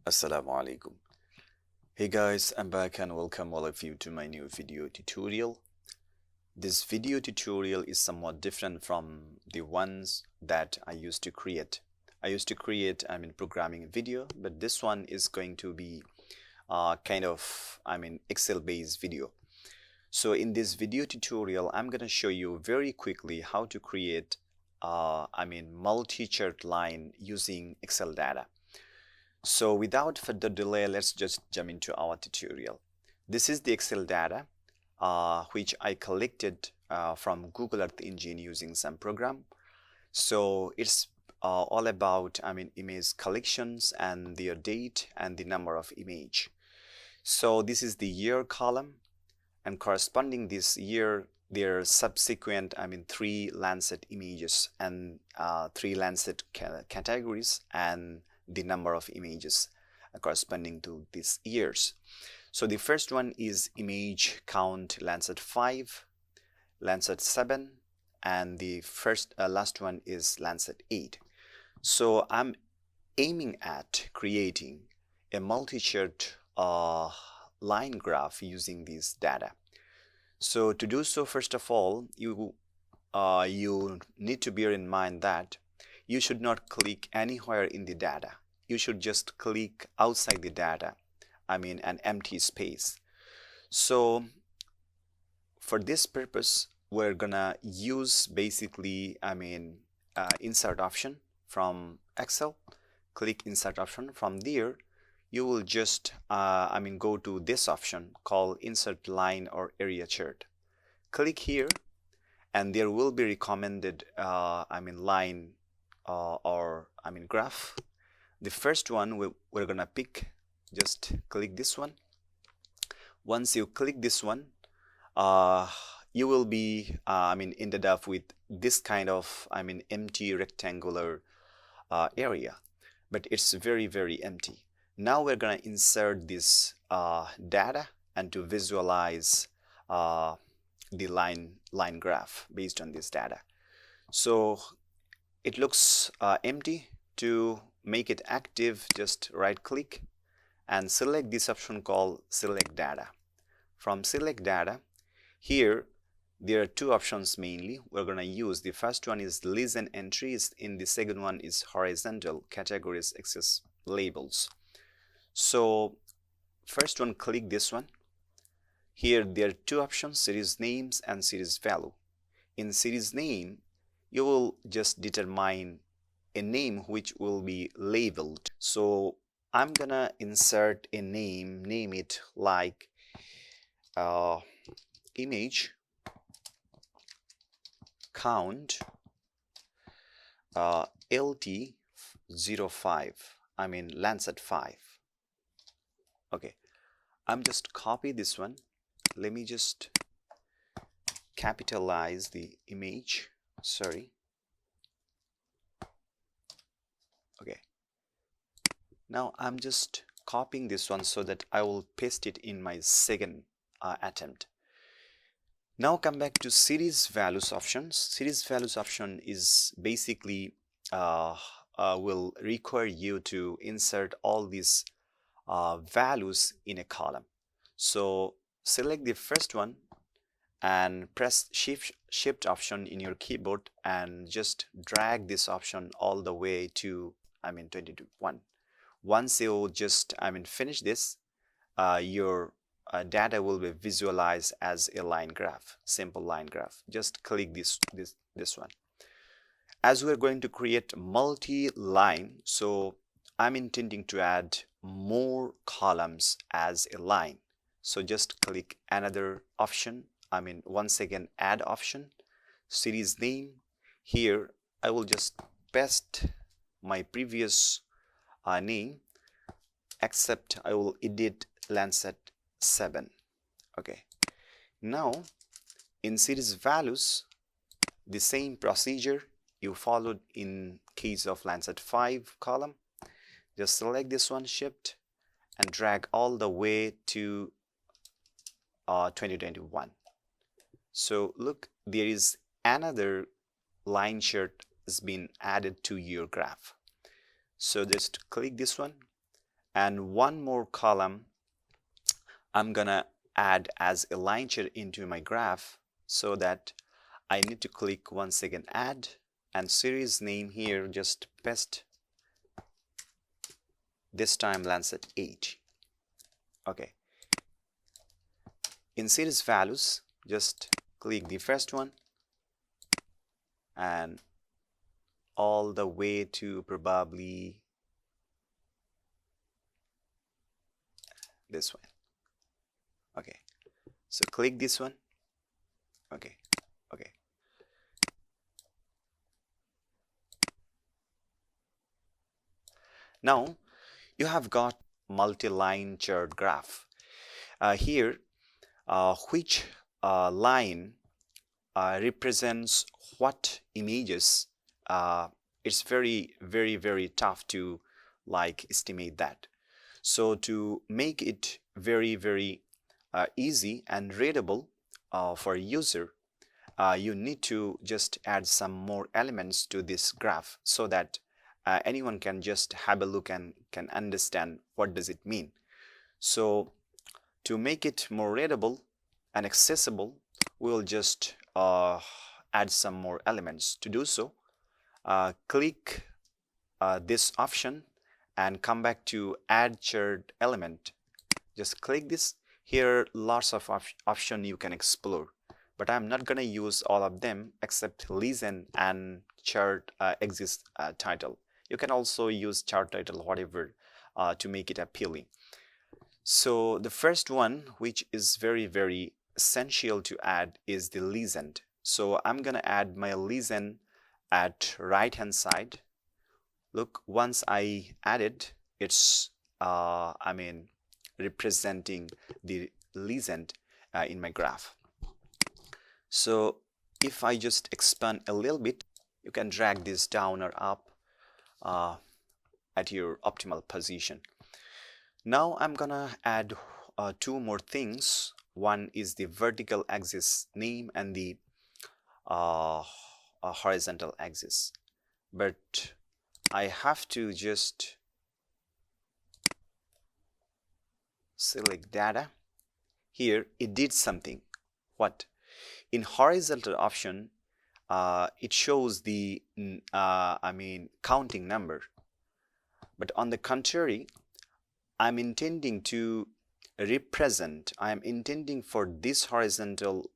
Assalamu alaikum. Hey guys, I'm back and welcome all of you to my new video tutorial. This video tutorial is somewhat different from the ones that I used to create. Programming video, but this one is going to be Excel based video. So in this video tutorial, I'm going to show you very quickly how to create multi-chart line using Excel data. So without further delay, let's just jump into our tutorial. This is the Excel data which I collected from Google Earth Engine using some program. So it's all about image collections and their date and the number of image. So this is the year column, and corresponding this year there are subsequent 3 Landsat images and 3 Landsat categories and the number of images corresponding to these years. So the first one is image count Landsat 5, Landsat 7, and the last one is Landsat 8. So I'm aiming at creating a multi-chart line graph using this data. So to do so, first of all, you need to bear in mind that you should not click anywhere in the data. You should just click outside the data, an empty space. So for this purpose, we're gonna use basically insert option from Excel. Click insert option. From there you will just go to this option called insert line or area chart. Click here and there will be recommended line or graph. The first one we're gonna pick, just click this one. Once you click this one, you will be ended up with this kind of empty rectangular area, but it's very empty. Now we're gonna insert this data and to visualize the line graph based on this data. So it looks empty. To make it active, just right click and select this option called select data. From select data, here there are two options mainly we're going to use. The first one is list and entries, and the second one is horizontal categories access labels. So first one, click this one. Here there are two options, series names and series value. In series name, you will just determine a name which will be labeled. So I'm gonna insert a name it like image count LT05, Landsat 5. Okay, I'm just copy this one. Let me just capitalize the image, sorry. Okay, now I'm just copying this one so that I will paste it in my second attempt. Now come back to series values options. Series values option is basically will require you to insert all these values in a column. So select the first one and press shift option in your keyboard and just drag this option all the way to 21. Once you just finish this, your data will be visualized as a line graph, simple line graph. Just click this one. As we're going to create multi-line, so I'm intending to add more columns as a line. So just click another option, once again add option, series name. Here I will just paste my previous name, except I will edit Landsat 7. Okay, now in series values, the same procedure you followed in case of Landsat 5 column. Just select this one, shift and drag all the way to 2021. So look, there is another line chart has been added to your graph. So just click this one and one more column I'm gonna add as a line chart into my graph, so that I need to click once again add, and series name here just paste, this time Landsat 8. Okay, in series values just click the first one and all the way to probably this one. Okay, so click this one. Okay. Now you have got multi-line chart graph. Here, which line represents what images, it's very tough to like estimate that. So to make it very easy and readable for a user, you need to just add some more elements to this graph, so that anyone can just have a look and can understand what does it mean. So to make it more readable and accessible, we'll just add some more elements. To do so, click this option and come back to add chart element. Just click this. Here lots of options you can explore, but I'm not gonna use all of them except listen and chart axis title. You can also use chart title, whatever, to make it appealing. So the first one, which is very essential to add, is the legend. So I'm gonna add my legend at right hand side. Look, once I added, it's representing the legend in my graph. So if I just expand a little bit, you can drag this down or up at your optimal position. Now I'm gonna add two more things. One is the vertical axis name and the horizontal axis, but I have to just select data. Here it did something. What? In horizontal option, it shows the counting number, but on the contrary, I'm intending for this horizontal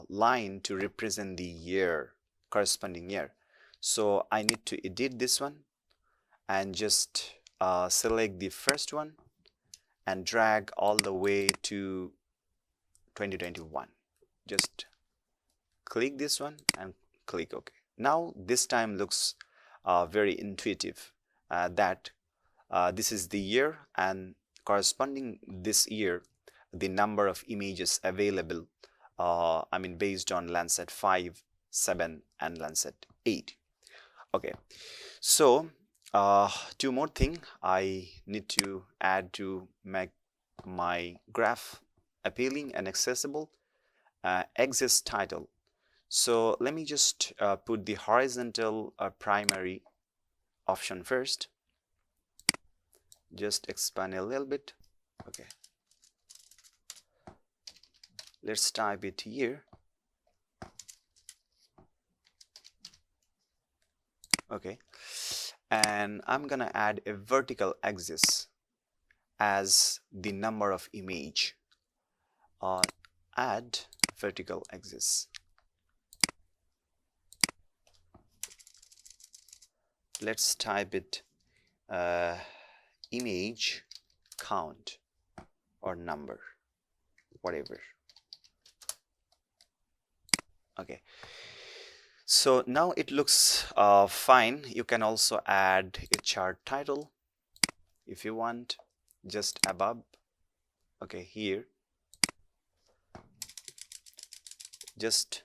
line to represent the year, corresponding year. So I need to edit this one and just select the first one and drag all the way to 2021. Just click this one and click OK. Now this time looks very intuitive, that this is the year, and corresponding this year the number of images available, based on Landsat 5, 7 and Landsat 8. Okay, so two more things I need to add to make my graph appealing and accessible. Axis title. So let me just put the horizontal primary option first. Just expand a little bit. Okay, let's type it here. Okay, and I'm gonna add a vertical axis as the number of image. Add vertical axis. Let's type it image count or number, whatever. Okay, so now it looks fine. You can also add a chart title if you want, just above. Okay, here just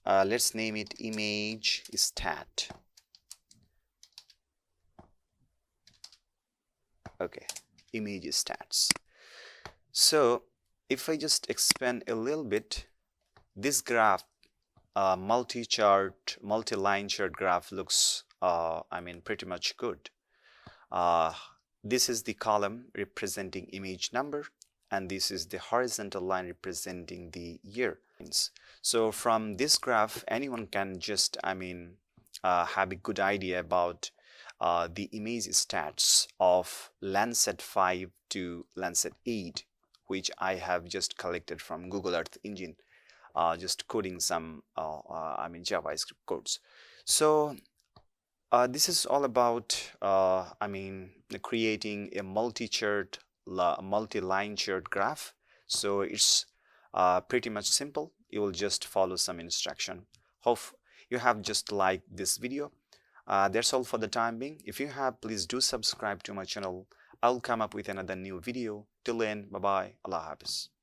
let's name it image stat. Okay, image stats. So if I just expand a little bit, this graph, multi-line chart graph looks pretty much good. This is the column representing image number, and this is the horizontal line representing the year. So from this graph, anyone can just, have a good idea about the image stats of Landsat 5 to Landsat 8, which I have just collected from Google Earth Engine, just coding some JavaScript codes. So this is all about creating a multi-line chart graph. So it's pretty much simple. You will just follow some instruction. Hope you have just liked this video. That's all for the time being. If you have, please do subscribe to my channel. I'll come up with another new video. Till then, bye bye. Allah Hafiz.